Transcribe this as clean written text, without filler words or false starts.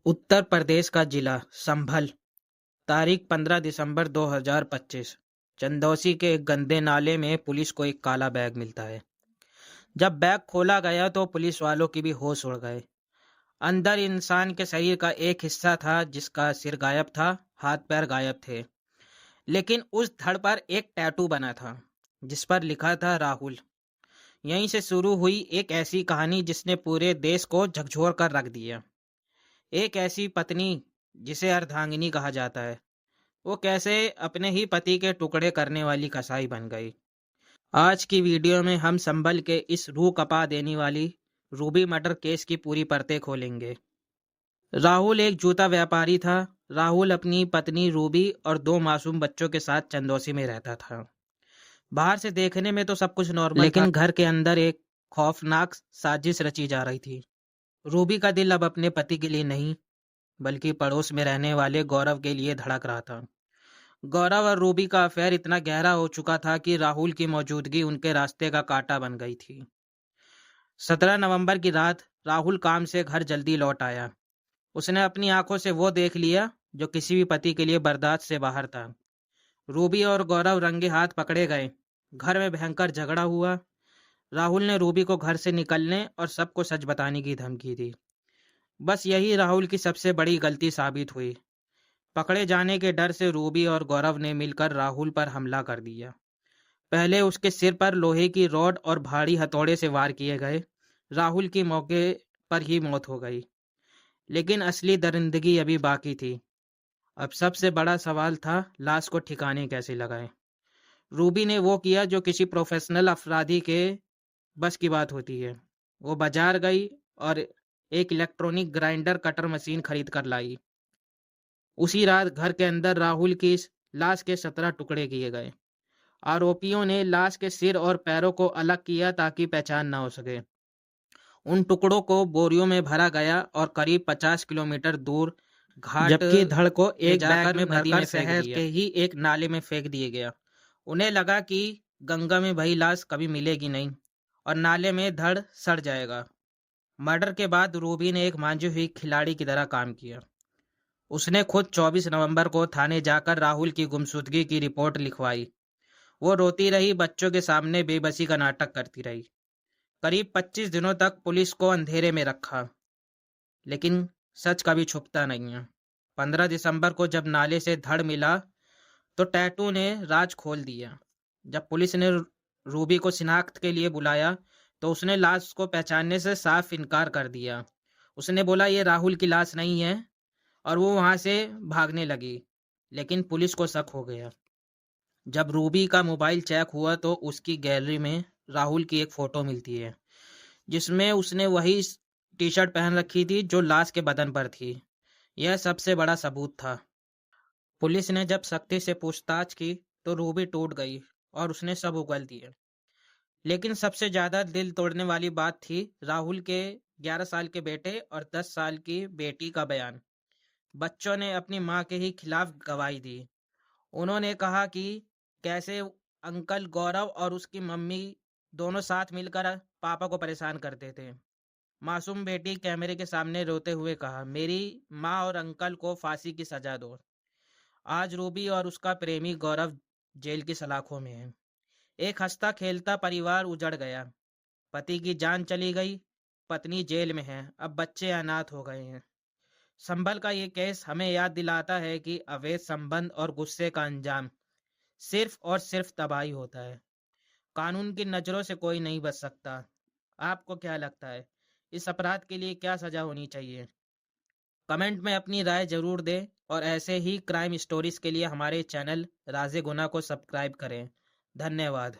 उत्तर प्रदेश का जिला संभल, तारीख 15 दिसंबर 2025। चंदौसी के एक गंदे नाले में पुलिस को एक काला बैग मिलता है। जब बैग खोला गया तो पुलिस वालों की भी होश उड़ गए। अंदर इंसान के शरीर का एक हिस्सा था जिसका सिर गायब था, हाथ पैर गायब थे। लेकिन उस धड़ पर एक टैटू बना था जिस पर लिखा था राहुल। यहीं से शुरू हुई एक ऐसी कहानी जिसने पूरे देश को झकझोर कर रख दिया। एक ऐसी पत्नी जिसे अर्धांगिनी कहा जाता है, वो कैसे अपने ही पति के टुकड़े करने वाली कसाई बन गई। आज की वीडियो में हम संभल के इस रूह कपा देने वाली रूबी मर्डर केस की पूरी परतें खोलेंगे। राहुल एक जूता व्यापारी था। राहुल अपनी पत्नी रूबी और 2 मासूम बच्चों के साथ चंदौसी में रहता था। बाहर से देखने में तो सब कुछ नॉर्मल लेकिन घर के अंदर एक खौफनाक साजिश रची जा रही थी। रूबी का दिल अब अपने पति के लिए नहीं बल्कि पड़ोस में रहने वाले गौरव के लिए धड़क रहा था। गौरव और रूबी का अफेयर इतना गहरा हो चुका था कि राहुल की मौजूदगी उनके रास्ते का कांटा बन गई थी। 17 नवंबर की रात राहुल काम से घर जल्दी लौट आया। उसने अपनी आंखों से वो देख लिया जो किसी भी पति के लिए बर्दाश्त से बाहर था। रूबी और गौरव रंगे हाथ पकड़े गए। घर में भयंकर झगड़ा हुआ। राहुल ने रूबी को घर से निकलने और सबको सच बताने की धमकी दी। बस यही राहुल की सबसे बड़ी गलती साबित हुई। पकड़े जाने के डर से रूबी और गौरव ने मिलकर राहुल पर हमला कर दिया। पहले उसके सिर पर लोहे की रॉड और भारी हथौड़े से वार किए गए। राहुल की मौके पर ही मौत हो गई। लेकिन असली दरिंदगी अभी बाकी थी। अब सबसे बड़ा सवाल था लाश को ठिकाने कैसे लगाएं। रूबी ने वो किया जो किसी प्रोफेशनल अपराधी के बस की बात होती है। वो बाजार गई और एक इलेक्ट्रॉनिक ग्राइंडर कटर मशीन खरीद कर लाई। उसी रात घर के अंदर राहुल की लाश के 17 टुकड़े किए गए। आरोपियों ने लाश के सिर और पैरों को अलग किया ताकि पहचान न हो सके। उन टुकड़ों को बोरियों में भरा गया और करीब 50 किलोमीटर दूर घाट जबकि धड़ को एक बैग में भरकर शहर के ही एक नाले में फेंक दिए गया। उन्हें लगा कि गंगा में वही लाश कभी मिलेगी नहीं और नाले में धड़ सड़ जाएगा। मर्डर के बाद रूबी ने एक मांझी हुई खिलाड़ी की तरह काम किया। उसने खुद 24 नवंबर को थाने जाकर राहुल की गुमशुदगी की रिपोर्ट लिखवाई। वो रोती रही, बच्चों के सामने बेबसी का नाटक करती रही। करीब 25 दिनों तक पुलिस को अंधेरे में रखा, लेकिन सच कभी छुपता नहीं है। 15 दिसंबर को जब नाले से धड़ मिला तो टैटू ने राज खोल दिया। जब पुलिस ने रूबी को शिनाख्त के लिए बुलाया तो उसने लाश को पहचानने से साफ इनकार कर दिया। उसने बोला ये राहुल की लाश नहीं है और वो वहां से भागने लगी। लेकिन पुलिस को शक हो गया। जब रूबी का मोबाइल चेक हुआ तो उसकी गैलरी में राहुल की एक फोटो मिलती है जिसमें उसने वही टी शर्ट पहन रखी थी जो लाश के बदन पर थी। यह सबसे बड़ा सबूत था। पुलिस ने जब सख्ती से पूछताछ की तो रूबी टूट गई और उसने सब उगल दिया। लेकिन सबसे ज्यादा दिल तोड़ने वाली बात थी राहुल के 11 साल के बेटे और 10 साल की बेटी का बयान। बच्चों ने अपनी मां के ही खिलाफ गवाही दी। उन्होंने कहा कि कैसे अंकल गौरव और उसकी मम्मी दोनों साथ मिलकर पापा को परेशान करते थे। मासूम बेटी कैमरे के सामने रोते हुए कहा, मेरी माँ और अंकल को फांसी की सजा दो। आज रूबी और उसका प्रेमी गौरव जेल की सलाखों में है। एक हंसता खेलता परिवार उजड़ गया। पति की जान चली गई, पत्नी जेल में है, अब बच्चे अनाथ हो गए हैं। संभल का ये केस हमें याद दिलाता है कि अवैध संबंध और गुस्से का अंजाम सिर्फ और सिर्फ तबाही होता है। कानून की नजरों से कोई नहीं बच सकता। आपको क्या लगता है, इस अपराध के लिए क्या सजा होनी चाहिए? कमेंट में अपनी राय जरूर दें और ऐसे ही क्राइम स्टोरीज के लिए हमारे चैनल राज़े गुनाह को सब्सक्राइब करें। धन्यवाद।